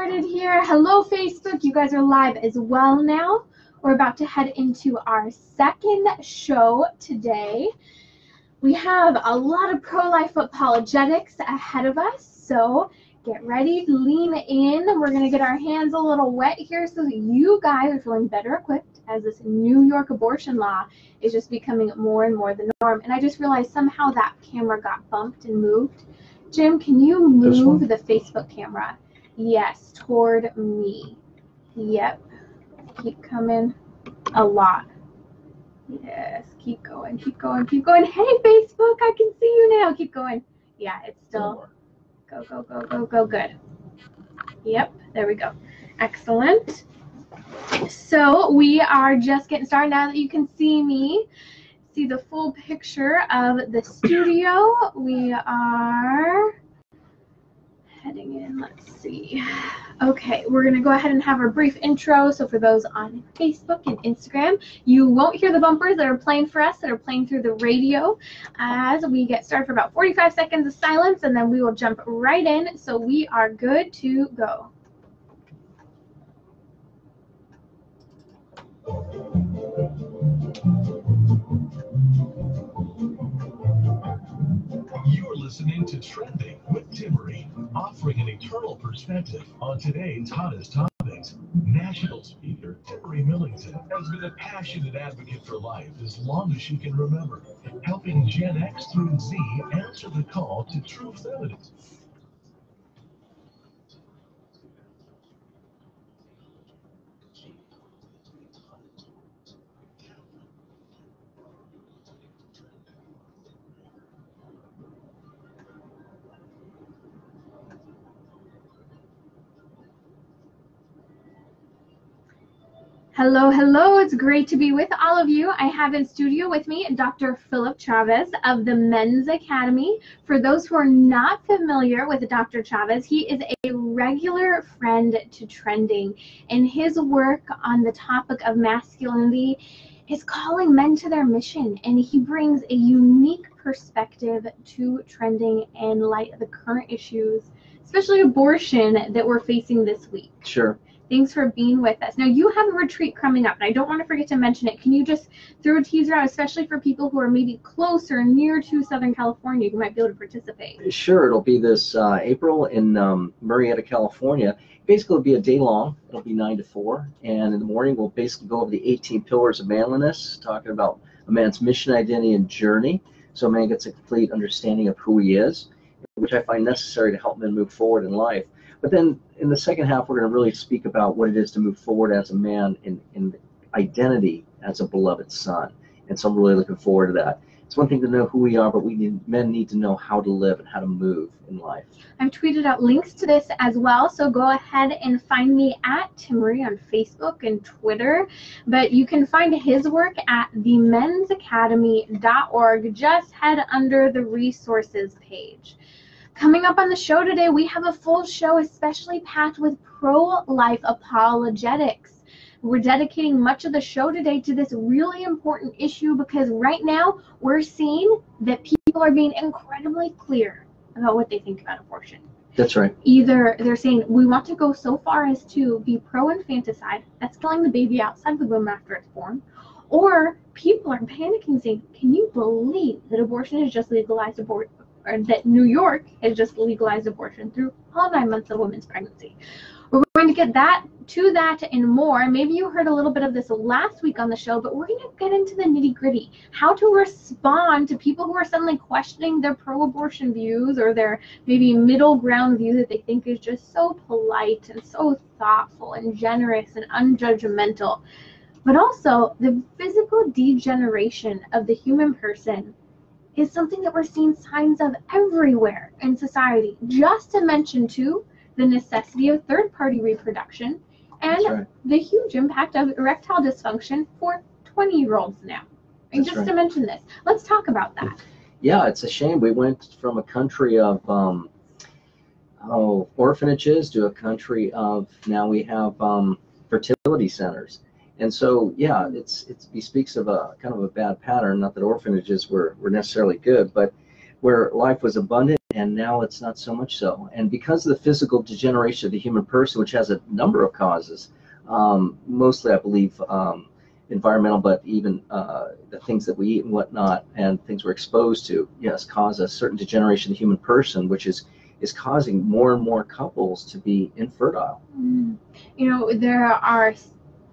started here. Hello, Facebook. You guys are live as well now. We're about to head into our second show today. We have a lot of pro-life apologetics ahead of us, so get ready, lean in. We're going to get our hands a little wet here so that you guys are feeling better equipped as this New York abortion law is just becoming more and more the norm. And I just realized somehow that camera got bumped and moved. Jim, can you move the Facebook camera? Yes, toward me. Yep. Keep coming. A lot. Yes, keep going, keep going, keep going. Hey, Facebook, I can see you now. Keep going. Yeah, it's still. Go, go, go, go, go. Good. Yep, there we go. Excellent. So we are just getting started now that you can see me. See the full picture of the studio. We are heading in. Let's see. Okay, we're going to go ahead and have our brief intro. So for those on Facebook and Instagram, you won't hear the bumpers that are playing for us, that are playing through the radio, as we get started for about 45 seconds of silence, and then we will jump right in. So we are good to go. You're listening to Trending with Timmerie, offering an eternal perspective on today's hottest topics. National speaker Timmerie Millington has been a passionate advocate for life as long as she can remember, helping Gen X through Z answer the call to true feminism. Hello, hello. It's great to be with all of you. I have in studio with me Dr. Phillip Chavez of the Men's Academy. For those who are not familiar with Dr. Chavez, he is a regular friend to Trending, and his work on the topic of masculinity is calling men to their mission, and he brings a unique perspective to Trending in light of the current issues, especially abortion, that we're facing this week. Sure. Thanks for being with us. Now, you have a retreat coming up, and I don't want to forget to mention it. Can you just throw a teaser out, especially for people who are maybe closer, near to Southern California, who might be able to participate? Sure. It'll be this April in Marietta, California. Basically, it'll be a day long. It'll be 9 to 4. And in the morning, we'll basically go over the 18 pillars of manliness, talking about a man's mission, identity, and journey. So a man gets a complete understanding of who he is, which I find necessary to help men move forward in life. But then in the second half, we're going to really speak about what it is to move forward as a man in identity as a beloved son. And so I'm really looking forward to that. It's one thing to know who we are, but men need to know how to live and how to move in life. I've tweeted out links to this as well, so go ahead and find me at Timmerie on Facebook and Twitter. But you can find his work at themensacademy.org. Just head under the resources page. Coming up on the show today, we have a full show especially packed with pro-life apologetics. We're dedicating much of the show today to this really important issue because right now we're seeing that people are being incredibly clear about what they think about abortion. That's right. Either they're saying we want to go so far as to be pro-infanticide, that's killing the baby outside the womb after it's born, or people are panicking saying, can you believe that abortion is just legalized or that New York has just legalized abortion through all 9 months of a woman's pregnancy. We're going to get to that and more. Maybe you heard a little bit of this last week on the show, but we're going to get into the nitty-gritty. How to respond to people who are suddenly questioning their pro-abortion views or their maybe middle ground view that they think is just so polite and so thoughtful and generous and unjudgmental. But also the physical degeneration of the human person is something that we're seeing signs of everywhere in society, just to mention, too, the necessity of third-party reproduction and the huge impact of erectile dysfunction for 20-year-olds now. And just to mention this, let's talk about that. Yeah, it's a shame. We went from a country of orphanages to a country of, now we have fertility centers. And so, yeah, it speaks of a kind of a bad pattern. Not that orphanages were necessarily good, but where life was abundant and now it's not so much so. And because of the physical degeneration of the human person, which has a number of causes, mostly I believe environmental, but even the things that we eat and whatnot, and things we're exposed to, yes, cause a certain degeneration of the human person, which is causing more and more couples to be infertile. You know, there are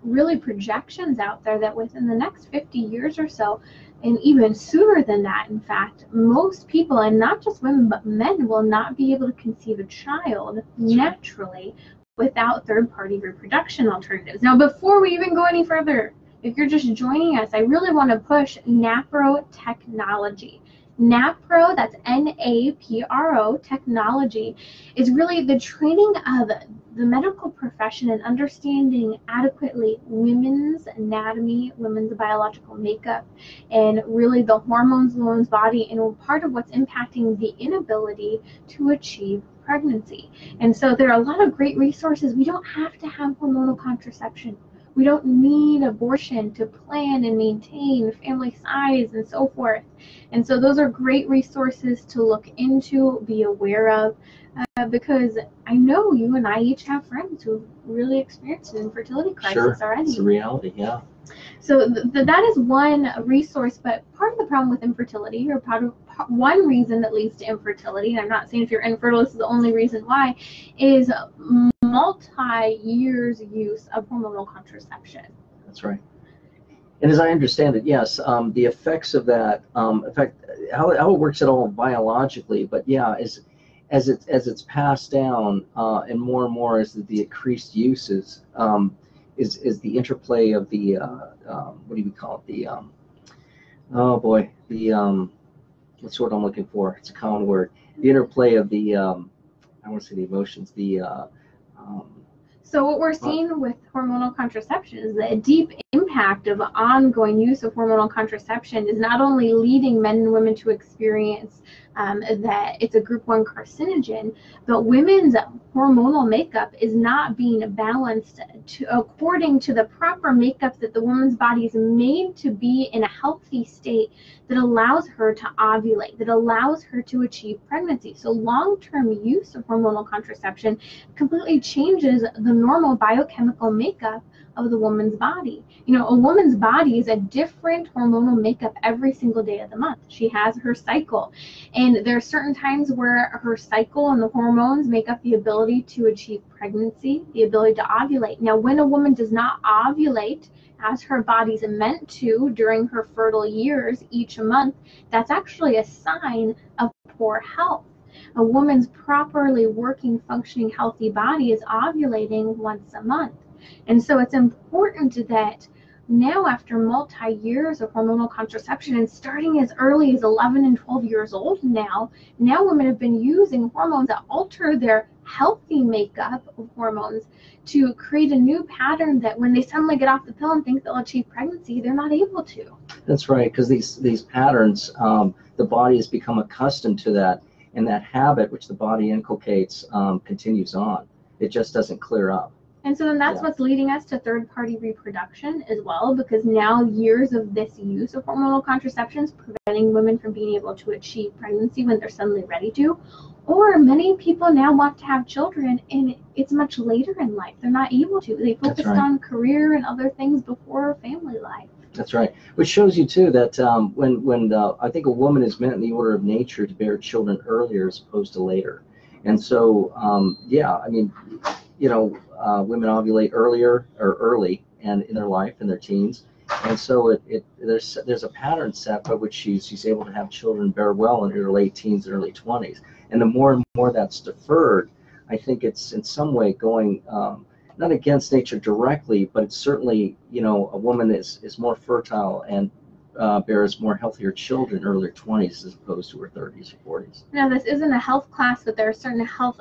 really projections out there that within the next 50 years or so, and even sooner than that, in fact, most people, and not just women but men, will not be able to conceive a child naturally without third-party reproduction alternatives. Now, before we even go any further, if you're just joining us, I really want to push NAPRO technology. NAPRO, that's NAPRO technology, is really the training of the medical profession and understanding adequately women's anatomy, women's biological makeup, and really the hormones in the woman's body, and part of what's impacting the inability to achieve pregnancy. And so there are a lot of great resources. We don't have to have hormonal contraception. We don't need abortion to plan and maintain family size and so forth. And so those are great resources to look into, be aware of, because I know you and I each have friends who really experienced an infertility crisis already. It's a reality, yeah. So that is one resource, but part of the problem with infertility, or one reason that leads to infertility, and I'm not saying if you're infertile, this is the only reason why, is multi-years use of hormonal contraception. That's right. And as I understand it, yes, the effects of that, in fact, how it works at all biologically, but yeah, as it's passed down and more as the increased uses, is the interplay of the what do we call it? What's the word I'm looking for? It's a common word. The interplay of the I want to say the emotions, So what we're seeing with hormonal contraception is that a deep impact of ongoing use of hormonal contraception is not only leading men and women to experience that it's a group 1 carcinogen, but women's hormonal makeup is not being balanced according to the proper makeup that the woman's body is made to be in a healthy state that allows her to ovulate, that allows her to achieve pregnancy. So long-term use of hormonal contraception completely changes the normal biochemical makeup of the woman's body. You know, a woman's body is a different hormonal makeup every single day of the month. She has her cycle, and there are certain times where her cycle and the hormones make up the ability to achieve pregnancy, the ability to ovulate. Now, when a woman does not ovulate as her body's meant to during her fertile years each month, that's actually a sign of poor health. A woman's properly working, functioning, healthy body is ovulating once a month. And so it's important that now, after multi-years of hormonal contraception, and starting as early as 11 and 12 years old now women have been using hormones that alter their healthy makeup of hormones to create a new pattern that when they suddenly get off the pill and think they'll achieve pregnancy, they're not able to. That's right, because these patterns, the body has become accustomed to that, and that habit which the body inculcates continues on. It just doesn't clear up. And so then that's what's leading us to third-party reproduction as well, because now years of this use of hormonal contraceptions preventing women from being able to achieve pregnancy when they're suddenly ready to. Or many people now want to have children, and it's much later in life. They're not able to. They focused on career and other things before family life. That's right. Which shows you, too, that when I think a woman is meant in the order of nature to bear children earlier as opposed to later. And so, I mean, you know, women ovulate earlier or early and in their life, in their teens. And so there's a pattern set by which she's able to have children bear well in her late teens and early 20s. And the more and more that's deferred, I think it's in some way going not against nature directly, but it's certainly, you know, a woman is more fertile and bears more healthier children in earlier 20s as opposed to her 30s or 40s. Now, this isn't a health class, but there are certain health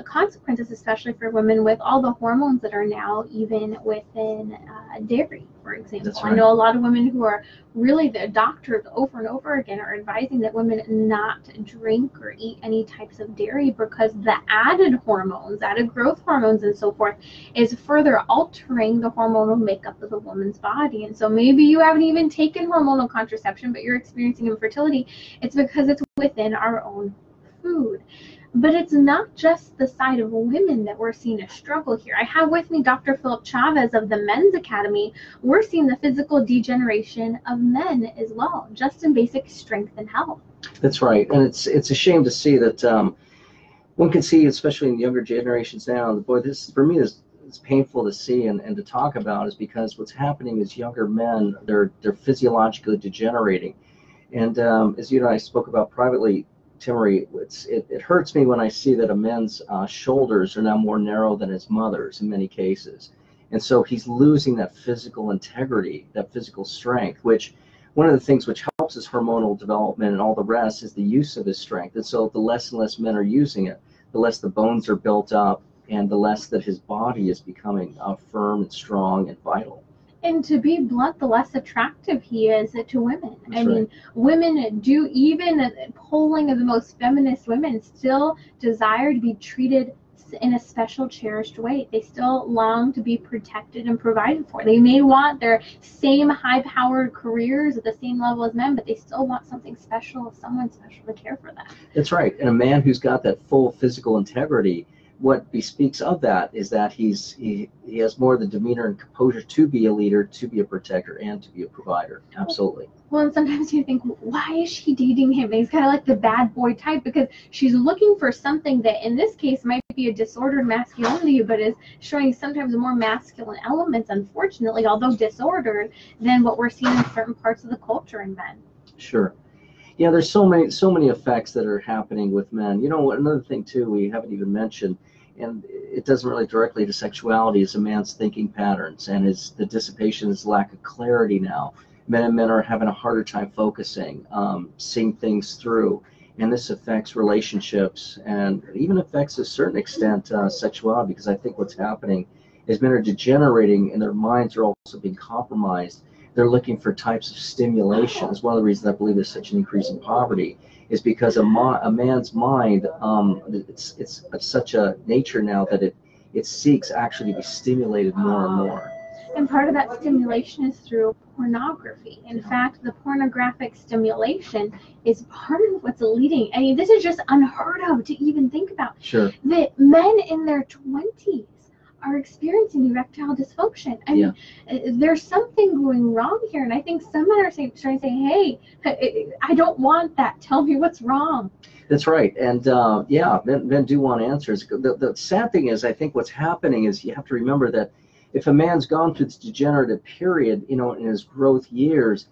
consequences, especially for women with all the hormones that are now even within dairy, for example. That's right. I know a lot of women who are really, the doctors over and over again are advising that women not drink or eat any types of dairy because the added hormones, added growth hormones and so forth, is further altering the hormonal makeup of the woman's body. And so maybe you haven't even taken hormonal contraception, but you're experiencing infertility. It's because it's within our own food. But it's not just the side of women that we're seeing a struggle here. I have with me Dr. Phillip Chavez of the Men's Academy. We're seeing the physical degeneration of men as well, just in basic strength and health. That's right, and it's a shame to see that one can see, especially in younger generations now. Boy, this for me is painful to see and to talk about, is because what's happening is younger men, they're physiologically degenerating, and as you and I spoke about privately, Timmerie, it hurts me when I see that a man's shoulders are now more narrow than his mother's in many cases. And so he's losing that physical integrity, that physical strength, which one of the things which helps his hormonal development and all the rest is the use of his strength. And so the less and less men are using it, the less the bones are built up and the less that his body is becoming firm and strong and vital. And to be blunt, the less attractive he is to women. That's I mean, women do, even polling of the most feminist women, still desire to be treated in a special, cherished way. They still long to be protected and provided for. They may want their same high-powered careers at the same level as men, but they still want something special, someone special to care for them. That's right. And a man who's got that full physical integrity, what bespeaks of that is that he has more of the demeanor and composure to be a leader, to be a protector, and to be a provider. Absolutely. Well, and sometimes you think, why is she dating him? And he's kind of like the bad boy type, because she's looking for something that in this case might be a disordered masculinity, but is showing sometimes more masculine elements, unfortunately, although disordered, than what we're seeing in certain parts of the culture in men. Sure. Yeah, there's so many effects that are happening with men. You know, another thing too we haven't even mentioned, and it doesn't really directly to sexuality, is a man's thinking patterns and the dissipation, his lack of clarity now. Men are having a harder time focusing, seeing things through, and this affects relationships and even affects to a certain extent sexuality, because I think what's happening is men are degenerating and their minds are also being compromised. They're looking for types of stimulation. It's one of the reasons I believe there's such an increase in poverty, is because a man's mind, it's of such a nature now that it seeks actually to be stimulated more and more. And part of that stimulation is through pornography. In fact, the pornographic stimulation is part of what's leading. I mean, this is just unheard of to even think about. Sure. That men in their 20s are experiencing erectile dysfunction. I mean, there's something going wrong here, and I think some men are trying to say, hey, I don't want that. Tell me what's wrong. That's right. And yeah, men do want answers. The sad thing is, I think what's happening is you have to remember that if a man's gone through this degenerative period, you know, in his growth years,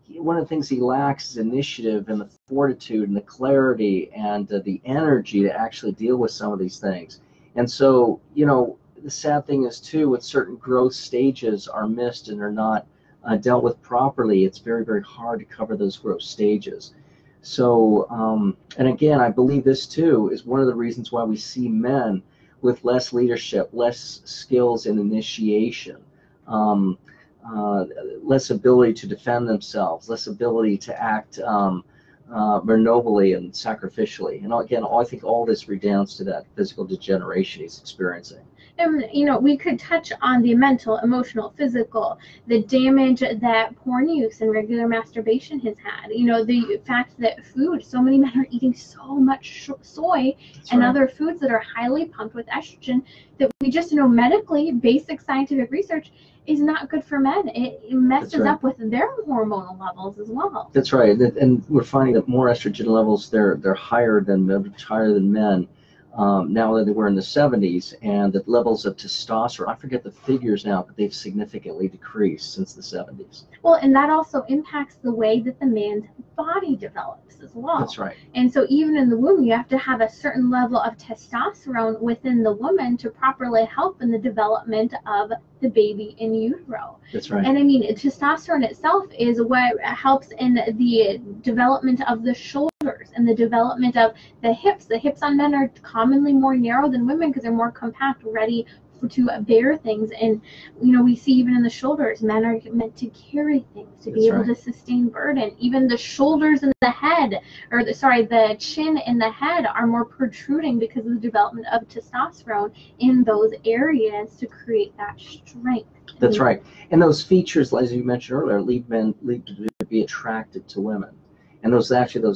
one of the things he lacks is initiative and the fortitude and the clarity and the energy to actually deal with some of these things. And so, you know, the sad thing is too, with certain growth stages are missed and are not dealt with properly, it's very, very hard to cover those growth stages. So, and again, I believe this too is one of the reasons why we see men with less leadership, less skills in initiation, less ability to defend themselves, less ability to act more nobly and sacrificially. And again, I think all this redounds to that physical degeneration he's experiencing. And, you know, we could touch on the mental, emotional, physical, the damage that porn use and regular masturbation has had. You know, the fact that food, so many men are eating so much soy and other foods that are highly pumped with estrogen that we just know medically, basic scientific research is not good for men. It messes up with their hormonal levels as well. That's right. And we're finding that more estrogen levels, they're higher than men. Now than they were in the 70s, and the levels of testosterone, I forget the figures now, but they've significantly decreased since the 70s. Well, and that also impacts the way that the man's body develops as well. That's right. And so even in the womb, you have to have a certain level of testosterone within the woman to properly help in the development of the baby in utero. That's right. And I mean, testosterone itself is what helps in the development of the shoulders and the development of the hips. The hips on men are commonly more narrow than women because they're more compact, ready to bear things. And you know, we see even in the shoulders, men are meant to carry things, to be able to sustain burden. Even the shoulders and the head, or the chin and the head are more protruding because of the development of testosterone in those areas to create that strength. That's right. And those features, as you mentioned earlier, lead men to be attracted to women. And those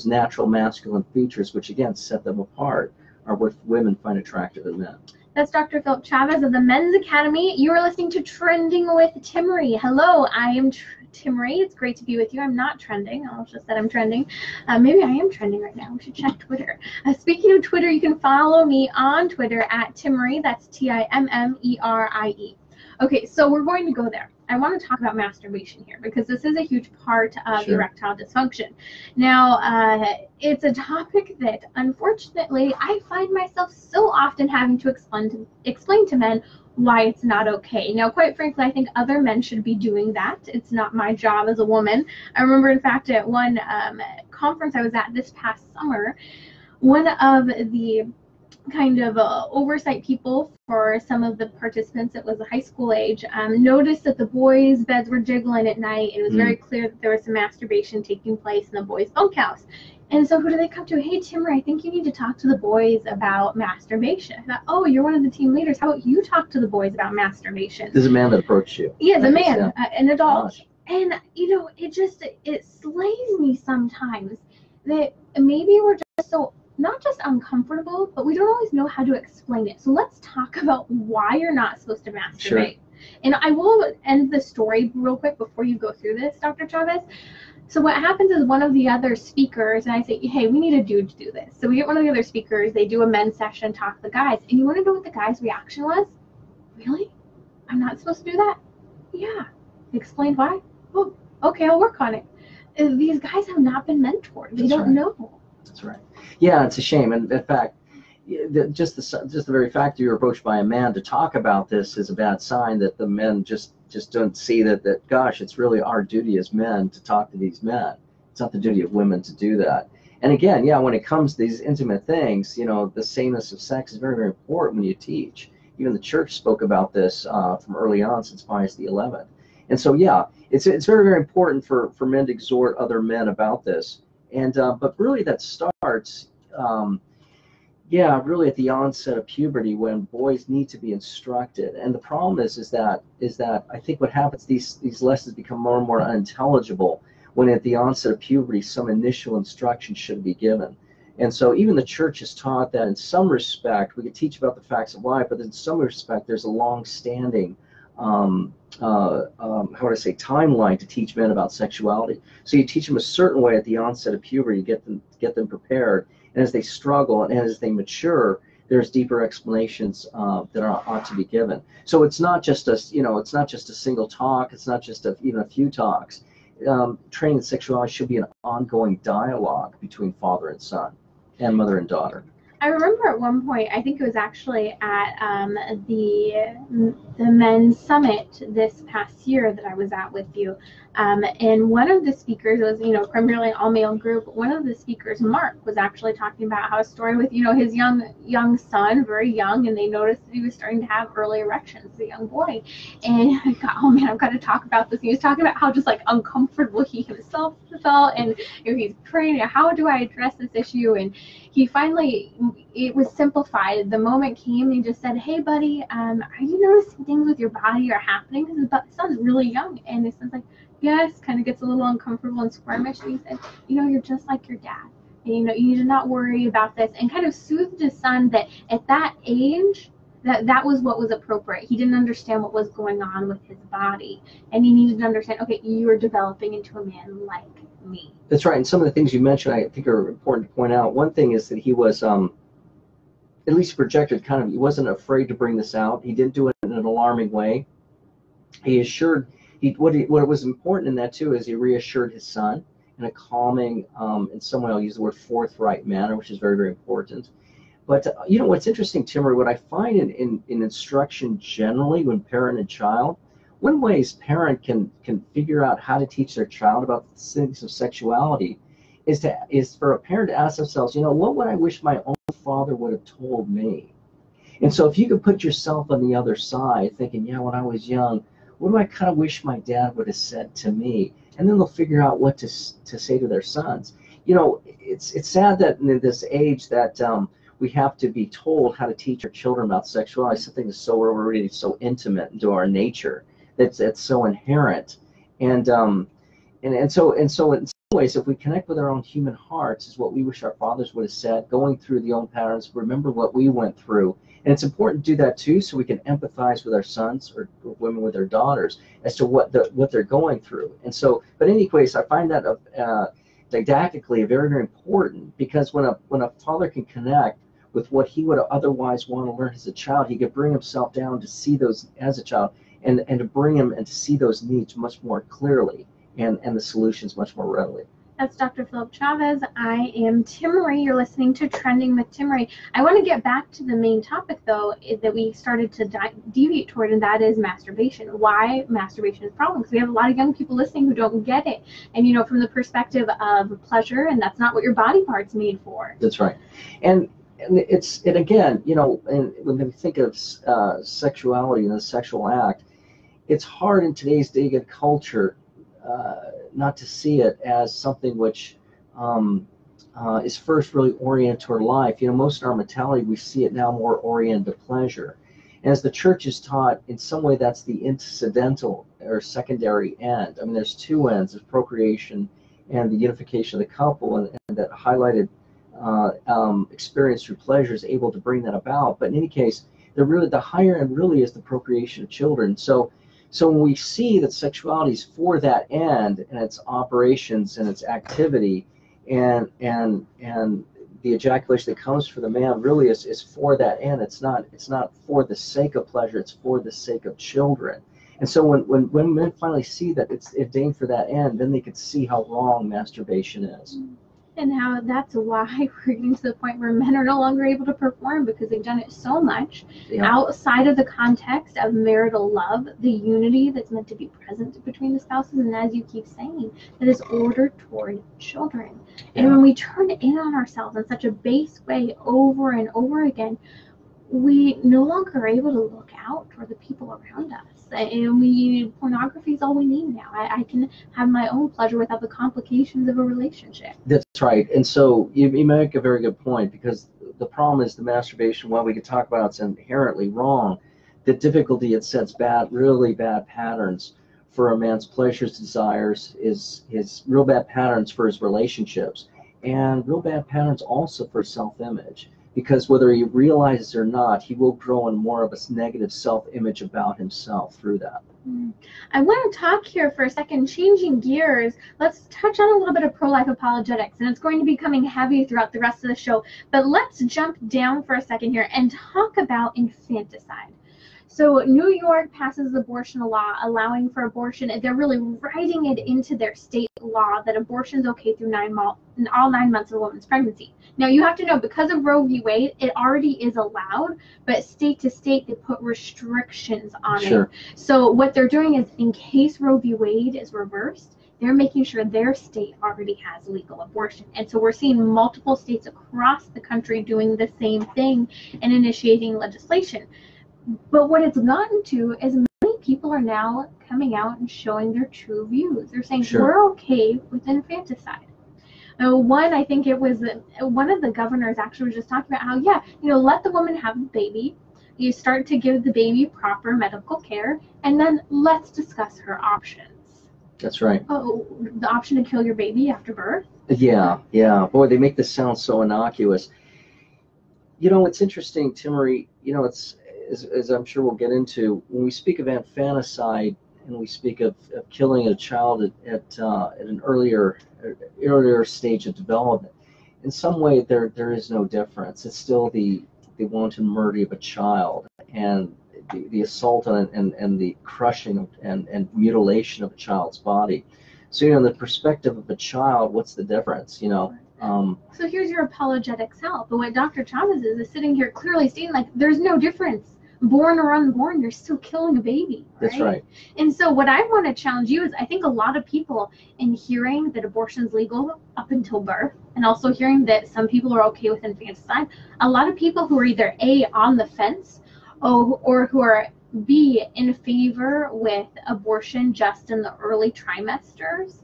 natural masculine features, which again set them apart, are what women find attractive in men. That's Dr. Phillip Chavez of the Men's Academy. You are listening to Trending with Timmerie. Hello, I am Timmerie. It's great to be with you. I'm not trending. I almost just said I'm trending. Maybe I am trending right now. We should check Twitter. Speaking of Twitter, you can follow me on Twitter at Timmerie. That's Timmerie. Okay, so we're going to go there. I want to talk about masturbation here because this is a huge part of erectile dysfunction. Now, it's a topic that, unfortunately, I find myself so often having to explain to men why it's not okay. Now, quite frankly, I think other men should be doing that. It's not my job as a woman. I remember, in fact, at one conference I was at this past summer, one of the kind of oversight people for some of the participants, it was a high school age, noticed that the boys' beds were jiggling at night. It was very clear that there was some masturbation taking place in the boys' bunkhouse. And so who do they come to? Hey, Timmerie, I think you need to talk to the boys about masturbation. I thought, oh, you're one of the team leaders. How about you talk to the boys about masturbation? There's a man that approached you. Yeah, the man, an adult. Gosh. And, you know, it slays me sometimes that maybe we're just so not just uncomfortable, but we don't always know how to explain it. So let's talk about why you're not supposed to masturbate. Sure. And I will end the story real quick before you go through this, Dr. Chavez. So what happens is one of the other speakers, and I say, hey, we need a dude to do this. So we get one of the other speakers, they do a men's session, talk to the guys. And you want to know what the guy's reaction was? Really? I'm not supposed to do that? Yeah. Explain why? Oh, okay, I'll work on it. These guys have not been mentored. They don't know. That's right. Yeah, it's a shame. And in fact, just the very fact that you're approached by a man to talk about this is a bad sign that the men just don't see that gosh, it's really our duty as men to talk to these men. It's not the duty of women to do that. And again, yeah, when it comes to these intimate things, you know, the sameness of sex is very, very important when you teach. Even the church spoke about this from early on since Pius XI. And so, yeah, it's very, very important for men to exhort other men about this. And but really that starts, really at the onset of puberty when boys need to be instructed. And the problem is that I think what happens, these lessons become more and more unintelligible when at the onset of puberty some initial instruction should be given. And so even the church has taught that in some respect we could teach about the facts of life, but in some respect there's a long-standing timeline to teach men about sexuality. So you teach them a certain way at the onset of puberty, get them prepared, and as they struggle and as they mature, there's deeper explanations that ought to be given. So it's not just a single talk. It's not just even a few talks. Training in sexuality should be an ongoing dialogue between father and son, and mother and daughter. I remember at one point, I think it was actually at the men's summit this past year that I was at with you, and one of the speakers was, primarily an all-male group. One of the speakers, Mark, was actually talking about how a story with, his young son, very young, and they noticed that he was starting to have early erections as a young boy. And I thought, oh man, I've got to talk about this. He was talking about how just like uncomfortable he himself felt, and he's praying, how do I address this issue? And he finally, it was simplified. The moment came and he just said, hey buddy, are you noticing things with your body are happening? Because his son's really young, and his son's like, yes, kind of gets a little uncomfortable and squirmish. And he said, you're just like your dad. And, you need to not worry about this, and kind of soothed his son that at that age, that was what was appropriate. He didn't understand what was going on with his body, and he needed to understand, okay, you're developing into a man like me. That's right. And some of the things you mentioned I think are important to point out. One thing is that he was at least projected he wasn't afraid to bring this out. He didn't do it in an alarming way. He assured, what was important in that too is he reassured his son in a calming, in some way I'll use the word forthright manner, which is very, very important. But what's interesting, Timmerie, what I find in instruction generally when parent and child, one way parent can figure out how to teach their child about the things of sexuality is for a parent to ask themselves, what would I wish my own father would have told me? And so if you could put yourself on the other side thinking, when I was young, what do I kind of wish my dad would have said to me? And then they'll figure out what to say to their sons. It's sad that in this age that we have to be told how to teach our children about sexuality, something that's so already so intimate into our nature, that's so inherent. And so ways, if we connect with our own human hearts, is what we wish our fathers would have said, going through the own patterns, remember what we went through. And it's important to do that too, so we can empathize with our sons or women with their daughters as to what they're going through. And so, but in any case, I find that didactically very, very important, because when a father can connect with what he would otherwise want to learn as a child, he could bring himself down to see those as a child, and to bring him and to see those needs much more clearly, and the solutions much more readily. That's Dr. Phillip Chavez. I am Timmerie. You're listening to Trending with Timmerie. I want to get back to the main topic, though, that we started to deviate toward, and that is masturbation. Why masturbation is a problem? Because we have a lot of young people listening who don't get it. And, from the perspective of pleasure, and that's not what your body part's made for. That's right. And again, and when we think of sexuality and the sexual act, it's hard in today's day and culture not to see it as something which is first really oriented toward life. Most of our mentality, we see it now more oriented to pleasure. And as the church is taught, in some way that's the incidental or secondary end. I mean, there's two ends, there's procreation and the unification of the couple, and that highlighted experience through pleasure is able to bring that about. But in any case, the higher end really is the procreation of children. So when we see that sexuality is for that end, and its operations and its activity, and the ejaculation that comes for the man really is for that end. It's not for the sake of pleasure. It's for the sake of children. And so when men finally see that it's ordained for that end, then they can see how wrong masturbation is. And how that's why we're getting to the point where men are no longer able to perform, because they've done it so much outside of the context of marital love, the unity that's meant to be present between the spouses, and as you keep saying, that is ordered toward children. And when we turn in on ourselves in such a base way over and over again, we no longer are able to look out toward the people around us. And pornography is all we need now. I can have my own pleasure without the complications of a relationship. That's right. And so you make a very good point, because the problem is the masturbation, while we can talk about it's inherently wrong, the difficulty it sets really bad patterns for a man's pleasures, desires, his real bad patterns for his relationships, and real bad patterns also for self-image. Because whether he realizes it or not, he will grow in more of a negative self-image about himself through that. I want to talk here for a second, changing gears. Let's touch on a little bit of pro-life apologetics, and it's going to be coming heavy throughout the rest of the show. But let's jump down for a second here and talk about infanticide. So New York passes abortion law allowing for abortion, and they're really writing it into their state law that abortion is okay through all 9 months of a woman's pregnancy. Now, you have to know, because of Roe v. Wade, it already is allowed, but state to state, they put restrictions on it. So what they're doing is, in case Roe v. Wade is reversed, they're making sure their state already has legal abortion. And so we're seeing multiple states across the country doing the same thing and initiating legislation. But what it's gotten to is many people are now coming out and showing their true views. They're saying, we're okay with infanticide. I think it was one of the governors actually was just talking about how, let the woman have the baby. You start to give the baby proper medical care, and then let's discuss her options. That's right. Oh, the option to kill your baby after birth? Yeah. Boy, they make this sound so innocuous. It's interesting, Timmerie, it's, as I'm sure we'll get into, when we speak of infanticide and we speak of killing a child at an earlier stage of development, in some way there is no difference. It's still the wanton murder of a child, and the assault on and the crushing and mutilation of a child's body. So in the perspective of a child, what's the difference? So here's your apologetics help. But what Dr. Chavez is sitting here clearly stating, there's no difference. Born or unborn, you're still killing a baby. Right? That's right. And so what I want to challenge you is, I think a lot of people, in hearing that abortion is legal up until birth, and also hearing that some people are okay with infanticide, a lot of people who are either A, on the fence, or who are B, in favor with abortion just in the early trimesters,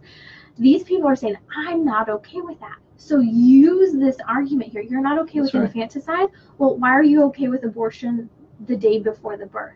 these people are saying, I'm not okay with that. So use this argument here. You're not okay with infanticide? Well, why are you okay with abortion the day before the birth?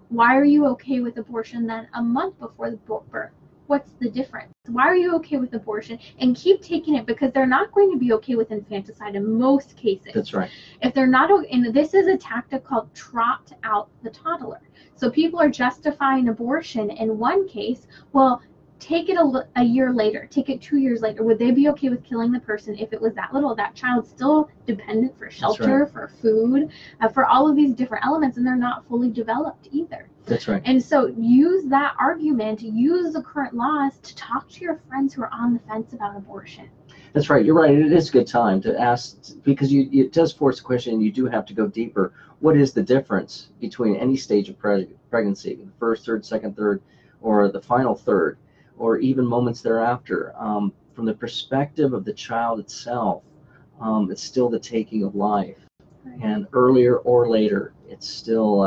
Why are you okay with abortion then a month before the birth? what's the difference? Why are you okay with abortion? And keep taking it, because they're not going to be okay with infanticide in most cases. That's right. If they're not, and this is a tactic called trot out the toddler. So people are justifying abortion in one case. Well, take it a year later, take it 2 years later. Would they be okay with killing the person if it was that little? That child's still dependent for shelter, right. for food, for all of these different elements, and they're not fully developed either. That's right. And so use that argument, use the current laws to talk to your friends who are on the fence about abortion. That's right. You're right. It is a good time to ask, because it does force a question, and you do have to go deeper. What is the difference between any stage of pregnancy, the first, third, second, third, or the final third, or even moments thereafter? From the perspective of the child itself, it's still the taking of life. Right. And earlier or later, it's still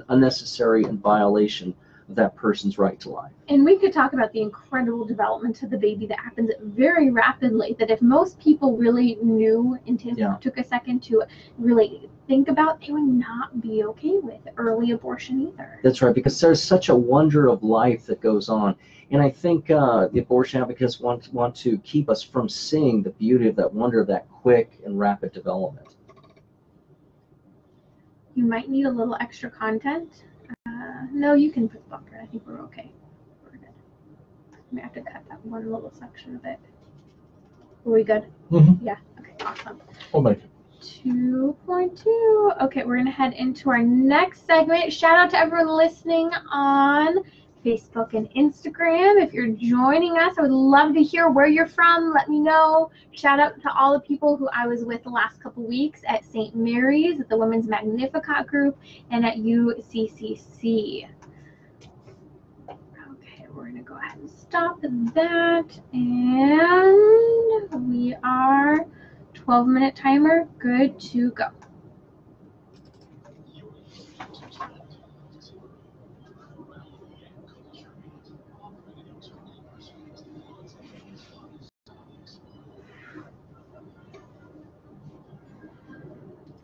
unnecessary and violation of that person's right to life. And we could talk about the incredible development of the baby that happens very rapidly, that if most people really knew and took a second to really think about, they would not be okay with early abortion either. That's right, because there's such a wonder of life that goes on. And I think the abortion advocates want to keep us from seeing the beauty of that wonder of that quick and rapid development. You might need a little extra content. No, you can put the buffer. I think we're okay. We're good. We have to cut that one little section of it. Are we good? Mm-hmm. Yeah. Okay. Awesome. We'll make it. 2.2. Okay, we're gonna head into our next segment. Shout out to everyone listening on Facebook and Instagram. If you're joining us, I would love to hear where you're from. Let me know. Shout out to all the people who I was with the last couple weeks at St. Mary's, at the Women's Magnificat group, and at UCCC. Okay, we're going to go ahead and stop that. And we are 12-minute timer, good to go.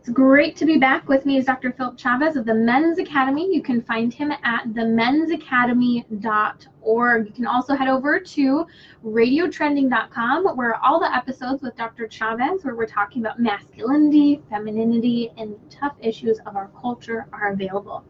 It's great to be back. With me is Dr. Phillip Chavez of the Men's Academy. You can find him at themensacademy.org. You can also head over to radiotrending.com, where all the episodes with Dr. Chavez, where we're talking about masculinity, femininity, and tough issues of our culture, are available.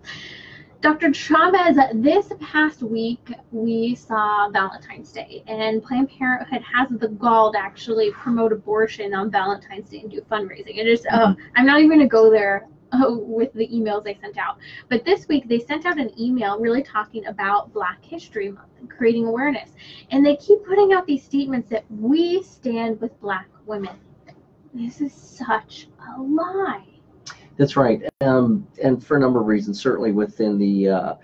Dr. Chavez, this past week we saw Valentine's Day, and Planned Parenthood has the gall to actually promote abortion on Valentine's Day and do fundraising. It is, I'm not even going to go there with the emails they sent out. But this week they sent out an email really talking about Black History Month and creating awareness. And they keep putting out these statements that we stand with Black women. This is such a lie. That's right, and for a number of reasons. Certainly within the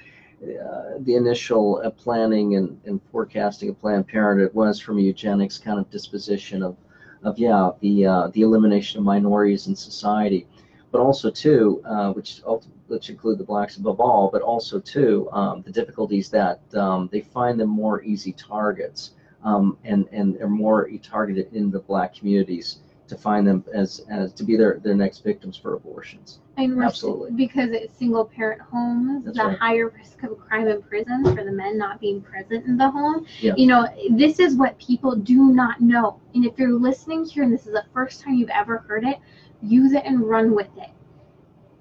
initial planning and forecasting of Planned Parenthood was from a eugenics kind of disposition of the elimination of minorities in society, but also too, which include the blacks above all, but also too the difficulties that they find them more easy targets, and are more targeted in the Black communities, to find them as to be their next victims for abortions. And absolutely, because it's single parent homes, the right. higher risk of crime in prison for the men not being present in the home. Yeah. You know, this is what people do not know. And if you're listening here and this is the first time you've ever heard it, use it and run with it.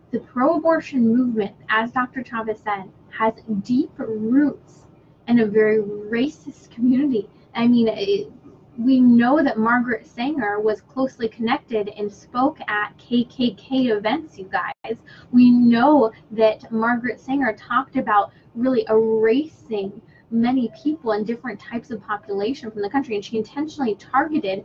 The pro-abortion movement, as Dr. Chavez said, has deep roots in a very racist community. I mean, we know that Margaret Sanger was closely connected and spoke at KKK events, you guys. We know that Margaret Sanger talked about really erasing many people and different types of population from the country, and she intentionally targeted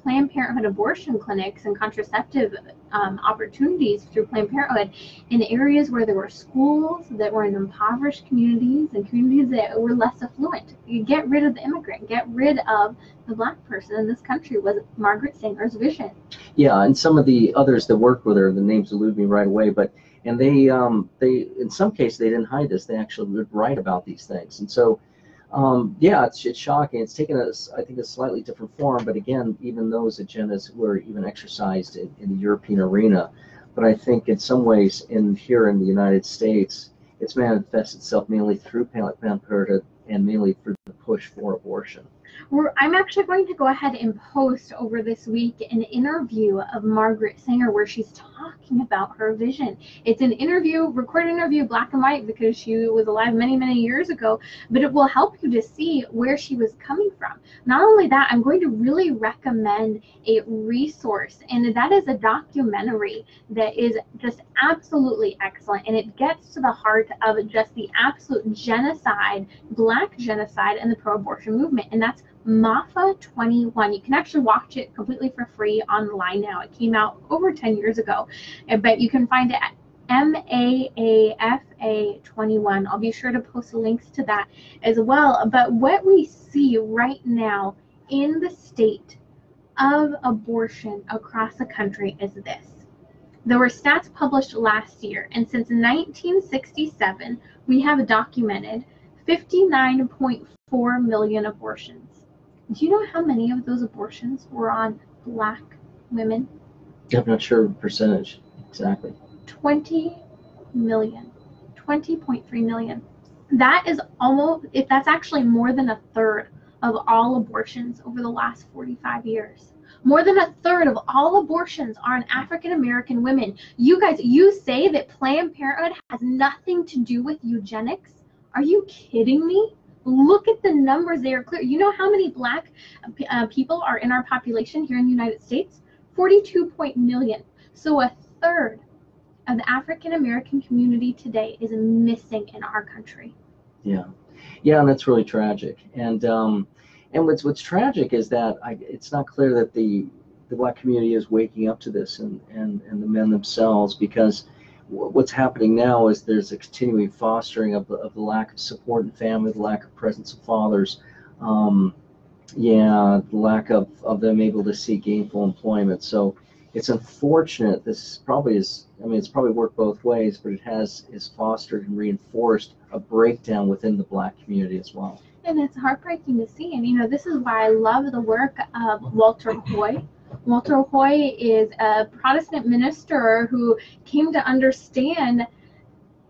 Planned Parenthood abortion clinics and contraceptive opportunities through Planned Parenthood in areas where there were schools that were in impoverished communities and communities that were less affluent. You get rid of the immigrant, get rid of the Black person in this country, was Margaret Sanger's vision. Yeah, and some of the others that worked with her, the names elude me right away, but they in some cases they didn't hide this. They actually would write about these things, and so. It's shocking. It's taken I think, a slightly different form, but again, even those agendas were even exercised in the European arena. But I think in some ways, here in the United States, it's manifested itself mainly through Planned Parenthood and mainly for the push for abortion. I'm actually going to go ahead and post over this week an interview of Margaret Sanger where she's talking about her vision. It's an interview, recorded interview, black and white, because she was alive many, many years ago, but it will help you to see where she was coming from. Not only that, I'm going to really recommend a resource, and that is a documentary that is just absolutely excellent, and it gets to the heart of just the absolute genocide, black genocide, and the pro-abortion movement, and that's MAFA 21. You can actually watch it completely for free online now. It came out over 10 years ago, but you can find it at MAAFA 21. I'll be sure to post links to that as well. But what we see right now in the state of abortion across the country is this. There were stats published last year, and since 1967, we have documented 59.4 million abortions. Do you know how many of those abortions were on black women? I'm not sure the percentage exactly. 20 million. 20.3 million. That is that's actually more than a third of all abortions over the last 45 years. More than a third of all abortions are on African American women. You guys, you say that Planned Parenthood has nothing to do with eugenics? Are you kidding me? Look at the numbers, they are clear. You know how many black people are in our population here in the United States? 42 million. So a third of the African American community today is missing in our country. Yeah, and that's really tragic. And what's tragic is that it's not clear that the black community is waking up to this, and the men themselves, because what's happening now is there's a continuing fostering of the lack of support in family, the lack of presence of fathers, the lack of them able to seek gainful employment. So it's unfortunate. This probably is, it's probably worked both ways, but is fostered and reinforced a breakdown within the black community as well. And it's heartbreaking to see. And this is why I love the work of Walter Hoy. Walter Hoy is a Protestant minister who came to understand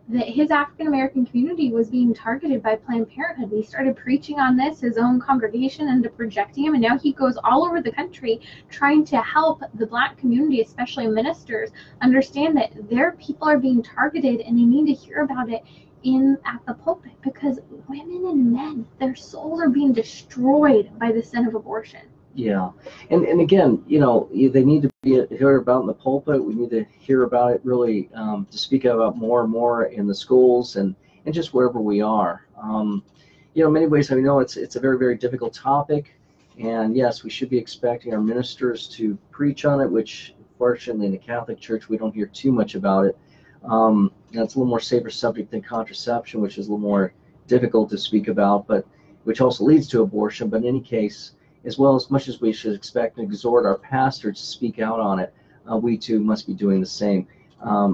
that his African American community was being targeted by Planned Parenthood. He started preaching on this, his own congregation, and projecting him, and now he goes all over the country trying to help the black community, especially ministers, understand that their people are being targeted and they need to hear about it at the pulpit, because women and men, their souls are being destroyed by the sin of abortion. Yeah, and again, they need to be heard about in the pulpit. We need to hear about it really, to speak about more and more in the schools and just wherever we are. In many ways, I know it's a very, very difficult topic, and yes, we should be expecting our ministers to preach on it, which fortunately in the Catholic Church we don't hear too much about it. It's a little more safer subject than contraception, which is a little more difficult to speak about, but which also leads to abortion. But in any case, as much as we should expect and exhort our pastors to speak out on it, we too must be doing the same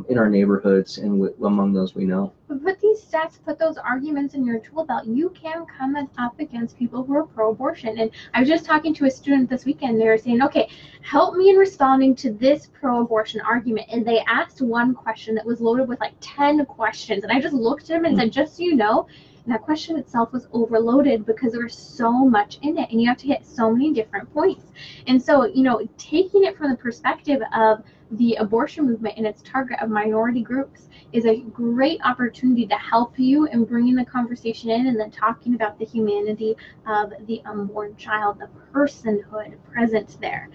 in our neighborhoods and among those we know. Put these stats, put those arguments in your tool belt. You can come up against people who are pro-abortion. And I was just talking to a student this weekend. They were saying, okay, help me in responding to this pro-abortion argument. And they asked one question that was loaded with like 10 questions. And I just looked at them and said, just so you know, that question itself was overloaded because there was so much in it and you have to hit so many different points. And so, taking it from the perspective of the abortion movement and its target of minority groups is a great opportunity to help you in bringing the conversation in and then talking about the humanity of the unborn child, the personhood present there.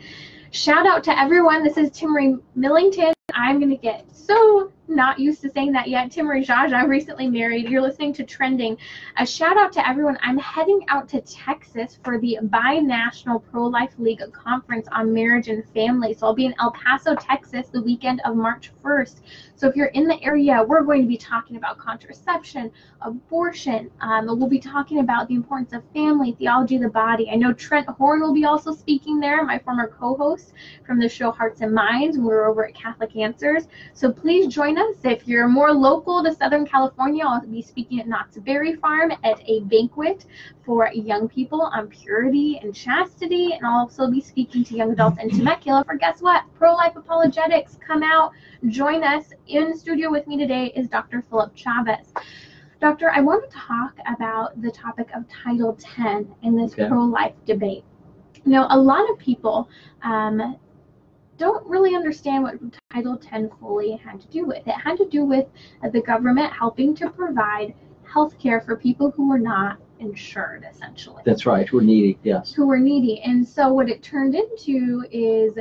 Shout out to everyone. This is Timmerie Millington. I'm going to get so not used to saying that yet. Timmerie Jaja, recently married. You're listening to Trending. A shout out to everyone. I'm heading out to Texas for the Binational Pro-Life League Conference on Marriage and Family. So I'll be in El Paso, Texas, the weekend of March 1st. So if you're in the area, we're going to be talking about contraception, abortion. We'll be talking about the importance of family, theology of the body. I know Trent Horn will be also speaking there, my former co-host from the show Hearts and Minds. We're over at Catholic Answers. So please join us. If you're more local to Southern California, I'll be speaking at Knott's Berry Farm at a banquet for young people on purity and chastity, and I'll also be speaking to young adults in Temecula for, guess what, pro-life apologetics. Come out, join us. In the studio with me today is Dr. Phillip Chavez. Doctor, I want to talk about the topic of Title 10 in this pro-life debate. Now, a lot of people don't really understand what Title 10 fully had to do with. It had to do with the government helping to provide health care for people who were not insured, essentially. That's right, who are needy, yes. Who were needy. And so what it turned into is,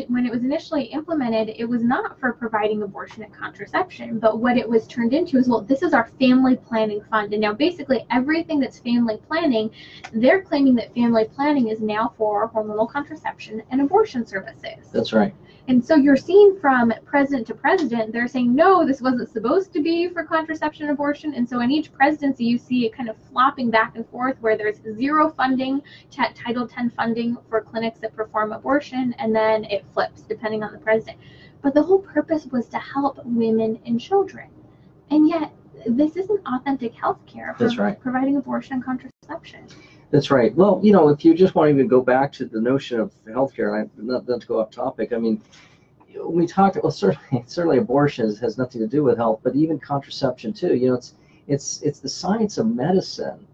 when it was initially implemented, it was not for providing abortion and contraception, but what it was turned into is, well, this is our family planning fund. And now basically everything that's family planning, they're claiming that family planning is now for hormonal contraception and abortion services. That's right. And so you're seeing from president to president, they're saying, no, this wasn't supposed to be for contraception and abortion. And so in each presidency, you see it kind of flopping back and forth where there's zero funding, Title 10 funding for clinics that perform abortion, and then it flips depending on the president. But the whole purpose was to help women and children. And yet, this isn't authentic health care for providing abortion and contraception. That's right. Well, if you just want to even go back to the notion of healthcare, and not to go off topic, I mean, we talked, well, certainly abortion has nothing to do with health, but even contraception too. It's the science of medicine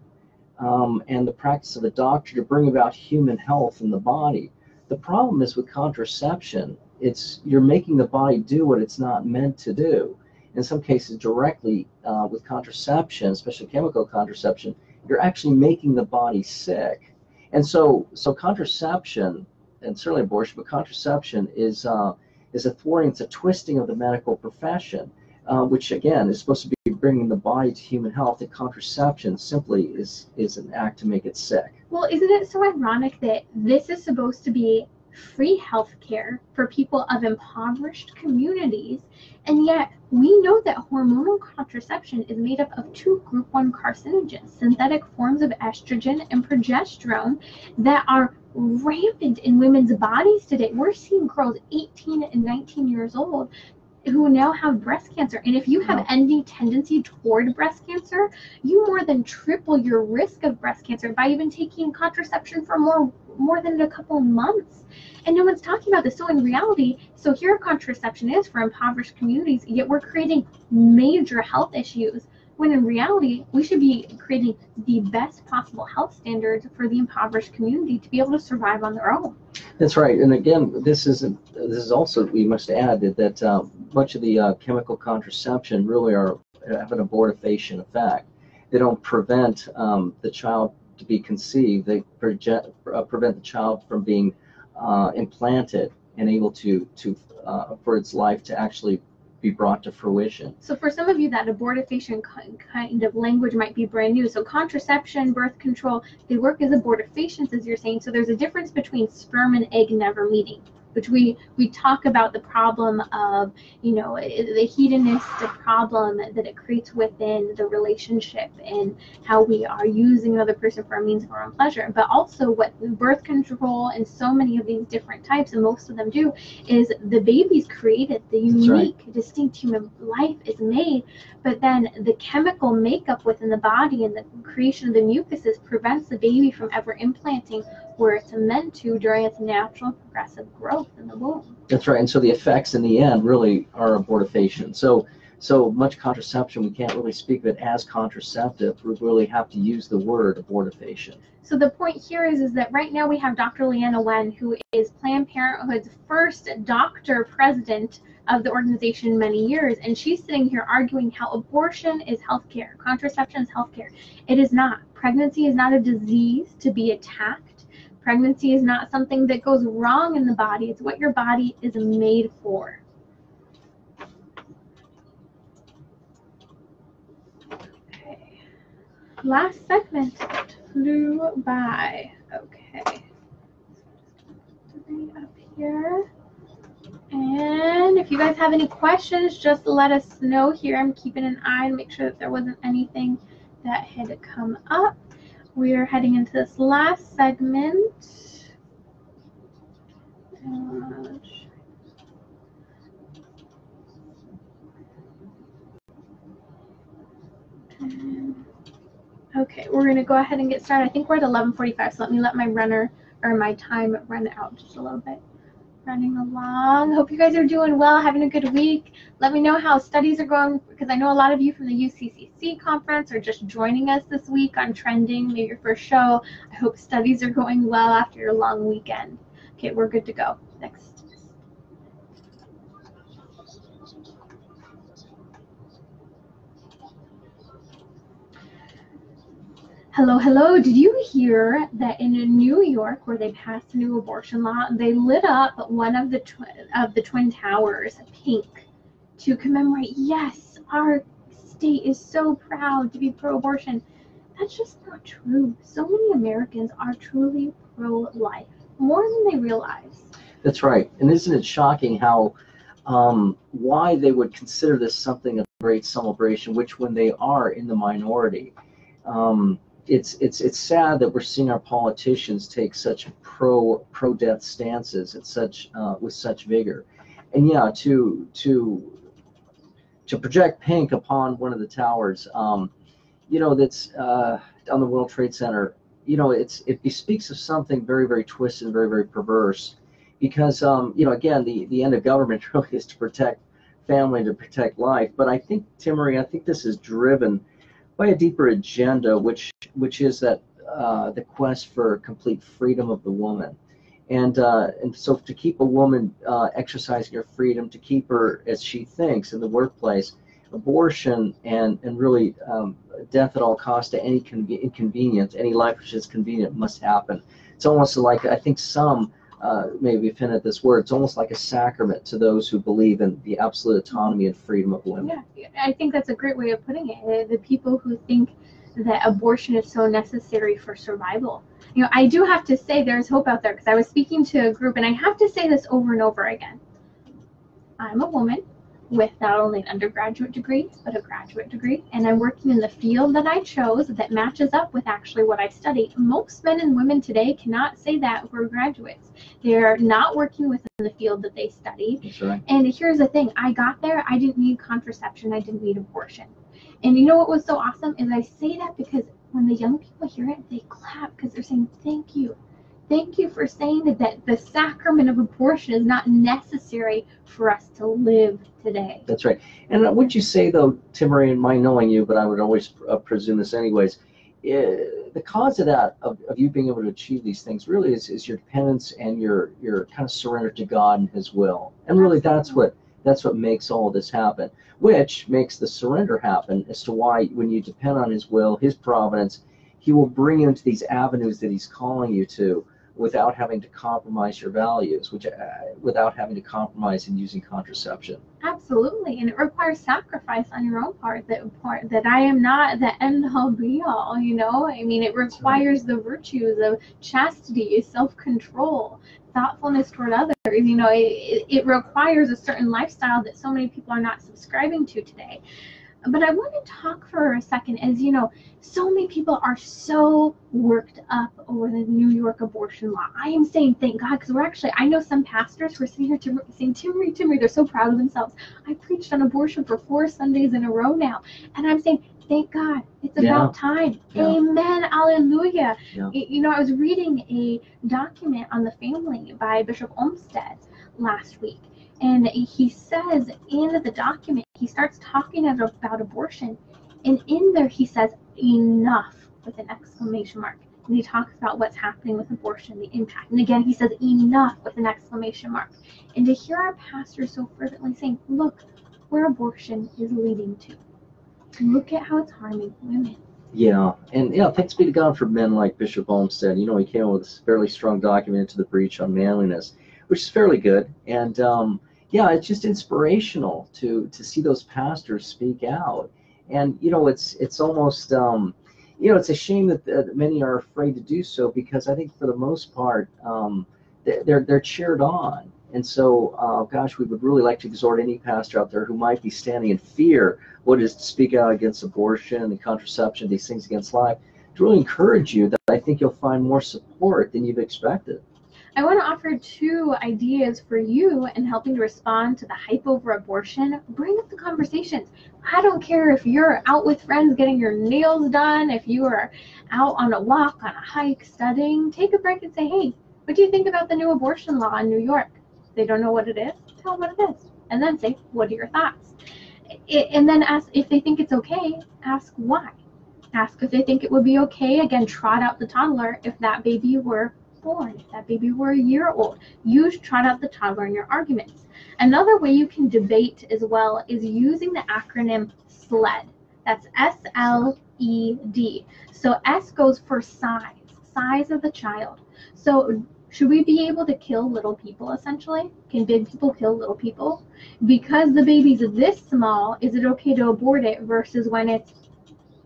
and the practice of a doctor to bring about human health in the body. The problem is with contraception, you're making the body do what it's not meant to do. In some cases, directly with contraception, especially chemical contraception, you're actually making the body sick. And so contraception, and certainly abortion, but contraception is a thwarting, it's a twisting of the medical profession, which again is supposed to be bringing the body to human health. And contraception simply is an act to make it sick. Well, isn't it so ironic that this is supposed to be free health care for people of impoverished communities, and yet we know that hormonal contraception is made up of two group 1 carcinogens, synthetic forms of estrogen and progesterone, that are rampant in women's bodies today. We're seeing girls 18 and 19 years old who now have breast cancer. And if you have any tendency toward breast cancer, you more than triple your risk of breast cancer by even taking contraception for more than a couple months. And no one's talking about this. So in reality, here contraception is for impoverished communities, yet we're creating major health issues, when in reality, we should be creating the best possible health standards for the impoverished community to be able to survive on their own. That's right. And again, this is also, we must add that much of the chemical contraception really have an abortifacient effect. They don't prevent the child to be conceived. They prevent the child from being implanted and able to for its life to actually be brought to fruition. So for some of you, that abortifacient kind of language might be brand new. So contraception, birth control, they work as abortifacients, as you're saying. So there's a difference between sperm and egg never meeting, which we talk about the problem of, the hedonistic problem that it creates within the relationship and how we are using another person for a means of our own pleasure. But also what birth control and so many of these different types, and most of them do, is the baby's created, the unique, distinct human life is made, but then the chemical makeup within the body and the creation of the mucuses prevents the baby from ever implanting where it's meant to during its natural progressive growth in the womb. That's right. And so the effects in the end really are abortifacient. So much contraception, we can't really speak of it as contraceptive. We really have to use the word abortifacient. So the point here is that right now we have Dr. Leanna Wen, who is Planned Parenthood's first doctor president of the organization in many years, and she's sitting here arguing how abortion is healthcare, contraception is healthcare. It is not. Pregnancy is not a disease to be attacked. Pregnancy is not something that goes wrong in the body. It's what your body is made for. Okay. Last segment flew by. Okay. Up here. And if you guys have any questions, just let us know here. I'm keeping an eye and make sure that there wasn't anything that had come up. We're heading into this last segment. Okay, we're going to go ahead and get started. I think we're at 11:45, so let me let my time run out just a little bit. running along. Hope you guys are doing well, having a good week. Let me know how studies are going, because I know a lot of you from the UCCC conference are just joining us this week on Trending, maybe your first show. I hope studies are going well after your long weekend. Okay, we're good to go. Next. Hello, hello. Did you hear that in New York, where they passed a new abortion law, they lit up one of the Twin Towers pink to commemorate, yes, our state is so proud to be pro-abortion. That's just not true. So many Americans are truly pro-life, more than they realize. That's right. And isn't it shocking how why they would consider this something of great celebration, which when they are in the minority, it's sad that we're seeing our politicians take such pro-death stances at such with such vigor, and yeah, to project pink upon one of the towers, that's on the World Trade Center. It bespeaks of something very, very twisted and very, very perverse, because again, the end of government really is to protect family, to protect life. But I think, Timmerie, I think this is driven by a deeper agenda, which is that the quest for complete freedom of the woman, and so to keep a woman exercising her freedom, to keep her as she thinks in the workplace, abortion and really death at all costs to any inconvenience, any life which is convenient must happen. It's almost like, I think some may be offended at this word, it's almost like a sacrament to those who believe in the absolute autonomy and freedom of women. Yeah, I think that's a great way of putting it. The people who think that abortion is so necessary for survival. I do have to say there's hope out there, because I was speaking to a group, and I have to say this over and over again. I'm a woman with not only an undergraduate degree, but a graduate degree, and I'm working in the field that I chose that matches up with actually what I studied. Most men and women today cannot say that we're graduates. They're not working within the field that they studied. That's right. And here's the thing, I got there, I didn't need contraception, I didn't need abortion. And you know what was so awesome is I say that because when the young people hear it, they clap, because they're saying, thank you. Thank you for saying that the sacrament of abortion is not necessary for us to live today. That's right. And would you say, though, Timmerie, and my knowing you, but I would always presume this anyways, the cause of that, of you being able to achieve these things, really is your dependence and your kind of surrender to God and His will. And really, that's what makes all of this happen, which makes the surrender happen as to why, when you depend on His will, His providence, He will bring you into these avenues that He's calling you to, without having to compromise your values, without having to compromise in using contraception. Absolutely, and it requires sacrifice on your own part. That I am not the end all be all. I mean, it requires the virtues of chastity, self-control, thoughtfulness toward others. It requires a certain lifestyle that so many people are not subscribing to today. But I want to talk for a second, as so many people are so worked up over the New York abortion law. I am saying thank God, because I know some pastors who are sitting here saying, Timmerie, they're so proud of themselves. I preached on abortion for 4 Sundays in a row now. And I'm saying, thank God, it's about time. Yeah. Amen, hallelujah. Yeah. I was reading a document on the family by Bishop Olmsted last week. And he says in the document, he starts talking about abortion, and in there he says, enough, with an exclamation mark. And he talks about what's happening with abortion, the impact. And again, he says, enough, with an exclamation mark. And to hear our pastors so fervently saying, look where abortion is leading to. Look at how it's harming women. Yeah, and thanks be to God for men like Bishop Olmsted. He came up with this fairly strong document into the breach on manliness, which is fairly good. And it's just inspirational to see those pastors speak out. And it's almost it's a shame that many are afraid to do so, because I think for the most part they're cheered on. And so we would really like to exhort any pastor out there who might be standing in fear what is to speak out against abortion and contraception, these things against life, to really encourage you that I think you'll find more support than you've expected. I want to offer 2 ideas for you in helping to respond to the hype over abortion. Bring up the conversations. I don't care if you're out with friends getting your nails done, if you are out on a walk, on a hike, studying. Take a break and say, hey, what do you think about the new abortion law in New York? they don't know what it is, tell them what it is. And then say, what are your thoughts? And then ask if they think it's okay, ask why. Ask if they think it would be okay, again, trot out the toddler if that baby were born, if that baby were a year old. Use trot out the toddler in your arguments. Another way you can debate as well is using the acronym SLED. That's SLED. So S goes for size of the child. So should we be able to kill little people, essentially? Can big people kill little people? Because the baby's this small, is it okay to abort it versus when it's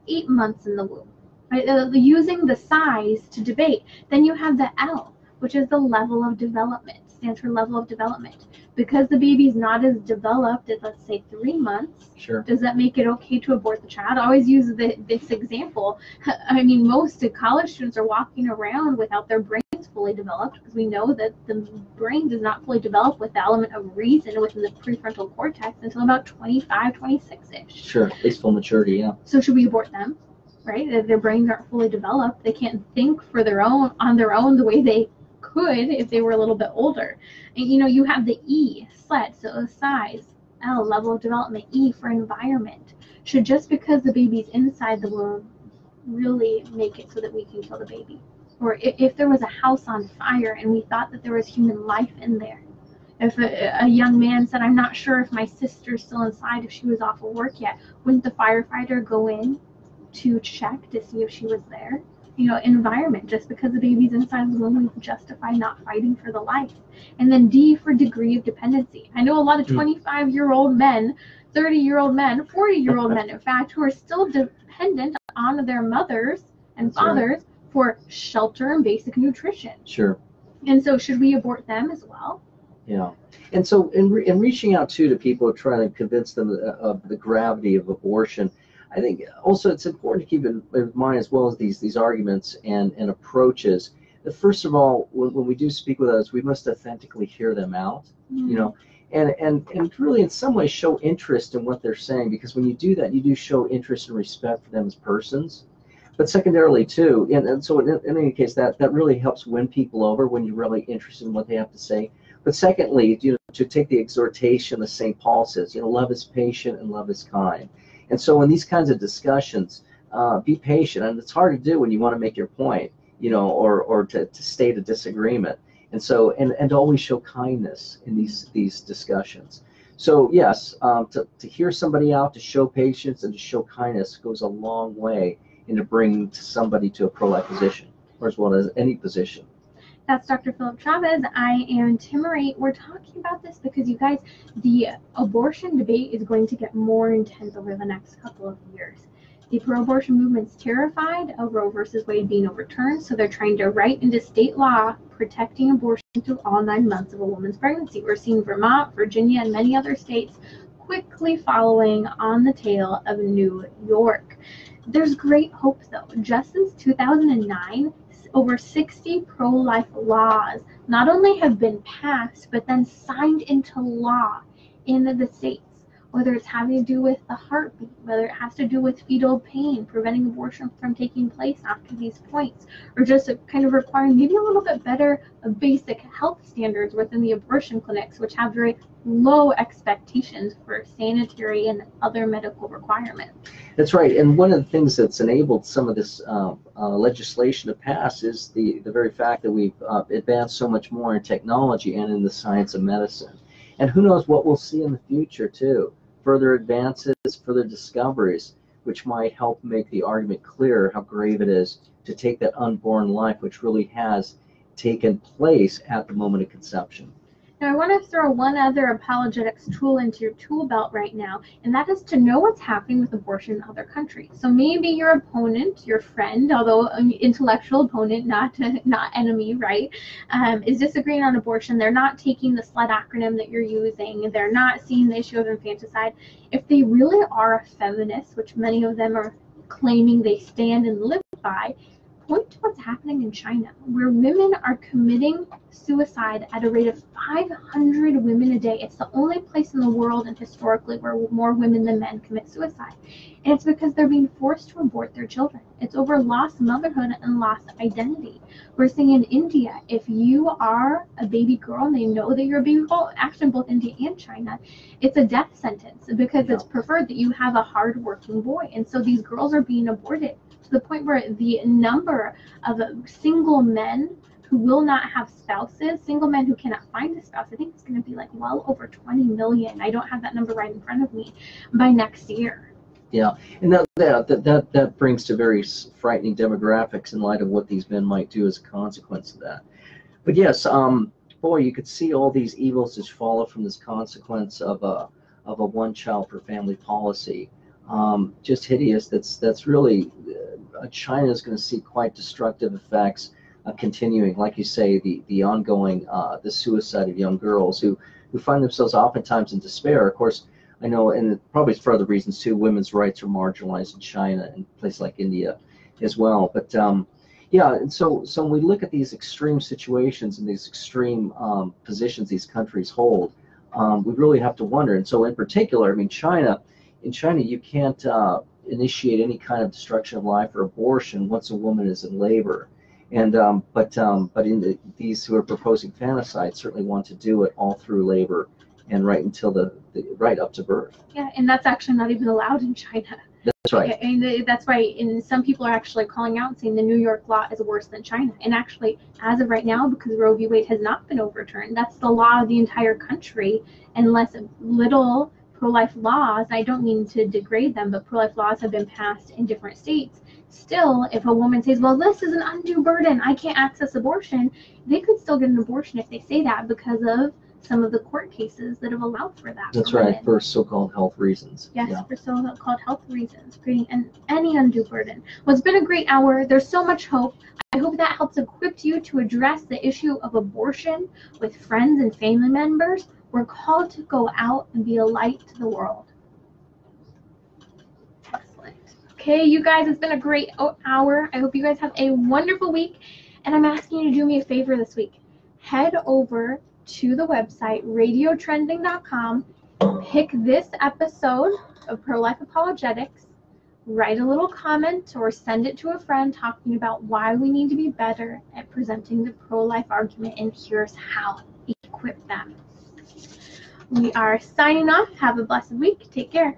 8 months in the womb? Right? Using the size to debate. Then you have the L, which is the level of development. Stands for level of development. Because the baby's not as developed as, let's say, 3 months, Sure. Does that make it okay to abort the child? I always use this example. I mean, most college students are walking around without their brains fully developed, because we know that the brain does not fully develop with the element of reason within the prefrontal cortex until about 25, 26-ish. Sure. At least full maturity, yeah. So should we abort them? Right? If their brains aren't fully developed, they can't think on their own the way they could if they were a little bit older. And you have the E, SLED, so size, L, level of development, E for environment. Should just because the baby's inside the womb really make it so that we can kill the baby? Or if there was a house on fire and we thought that there was human life in there, if a young man said, I'm not sure if my sister's still inside, if she was off of work yet, wouldn't the firefighter go in to check to see if she was there? Environment. Just because the baby's inside the womb, we justify not fighting for the life. And then D for degree of dependency. I know a lot of 25-year-old men, 30-year-old men, 40-year-old men, in fact, who are still dependent on their mothers and fathers for shelter and basic nutrition. Sure. And so should we abort them as well? Yeah. And so in reaching out to people, trying to convince them of the gravity of abortion, I think also it's important to keep in mind, as well as these arguments and approaches, that first of all, when we do speak with others, we must authentically hear them out, and really in some way show interest in what they're saying, because when you do that, you do show interest and respect for them as persons. But secondarily too, and so in any case, that really helps win people over when you're really interested in what they have to say. But secondly, to take the exhortation that St. Paul says, love is patient and love is kind. And so in these kinds of discussions, be patient. And it's hard to do when you want to make your point, or to state a disagreement. And so, and always show kindness in these discussions. So yes, to hear somebody out, to show patience and to show kindness goes a long way into bringing somebody to a pro-life position, or as well as any position. That's Dr. Phillip Chavez. I am Timmerie. We're talking about this because, you guys, the abortion debate is going to get more intense over the next couple of years. The pro-abortion movement's terrified of Roe versus Wade being overturned, so they're trying to write into state law protecting abortion through all 9 months of a woman's pregnancy. We're seeing Vermont, Virginia, and many other states quickly following on the tail of New York. There's great hope, though. Just since 2009, over 60 pro-life laws not only have been passed, but then signed into law in the states, whether it's having to do with the heartbeat, whether it has to do with fetal pain, preventing abortion from taking place after these points, or just kind of requiring maybe a little bit better basic health standards within the abortion clinics, which have very low expectations for sanitary and other medical requirements. That's right. And one of the things that's enabled some of this legislation to pass is the very fact that we've advanced so much more in technology and in the science of medicine. And who knows what we'll see in the future, too. Further advances, further discoveries, which might help make the argument clearer how grave it is to take that unborn life, which really has taken place at the moment of conception. Now, I want to throw one other apologetics tool into your tool belt right now, and that is to know what's happening with abortion in other countries. So maybe your opponent, your friend, although an intellectual opponent, not enemy, right, is disagreeing on abortion. They're not taking the SLED acronym that you're using. They're not seeing the issue of infanticide. If they really are a feminist, which many of them are claiming they stand and live by, point to what's happening in China, where women are committing suicide at a rate of 500 women a day. It's the only place in the world and historically where more women than men commit suicide. And it's because they're being forced to abort their children. It's over lost motherhood and lost identity. We're seeing in India, if you are a baby girl and they know that you're a baby girl, actually in both India and China, it's a death sentence because it's preferred that you have a hard-working boy. And so these girls are being aborted to the point where the number of single men who will not have spouses, single men who cannot find a spouse, I think it's going to be like well over 20 million. I don't have that number right in front of me by next year. Yeah, and that brings to very frightening demographics in light of what these men might do as a consequence of that. But yes, boy, you could see all these evils that follow from this consequence of a one-child per family policy. Just hideous. That's really China is going to see quite destructive effects continuing, like you say, the ongoing the suicide of young girls who find themselves oftentimes in despair. Of course, I know, and probably for other reasons too, women's rights are marginalized in China and places like India as well. But yeah, and so when we look at these extreme situations and these extreme positions these countries hold, we really have to wonder. And so in particular, I mean, in China, you can't initiate any kind of destruction of life or abortion once a woman is in labor. And but in these who are proposing infanticide certainly want to do it all through labor and right until right up to birth. Yeah, and that's actually not even allowed in China. That's right. And that's why some people are actually calling out and saying the New York law is worse than China. And actually, as of right now, because Roe v. Wade has not been overturned, that's the law of the entire country, unless little pro-life laws, I don't mean to degrade them, but pro-life laws have been passed in different states. Still, if a woman says, well, this is an undue burden, I can't access abortion, they could still get an abortion if they say that because of some of the court cases that have allowed for that. That's right, for so-called health reasons. Yes, yeah. For so-called health reasons, creating any undue burden. Well, it's been a great hour. There's so much hope. I hope that helps equip you to address the issue of abortion with friends and family members. We're called to go out and be a light to the world. Excellent. Okay, you guys, it's been a great hour. I hope you guys have a wonderful week. And I'm asking you to do me a favor this week. Head over to the website radiotrending.com, pick this episode of Pro-Life Apologetics, write a little comment or send it to a friend talking about why we need to be better at presenting the pro-life argument, and here's how. Equip them. We are signing off. Have a blessed week. Take care.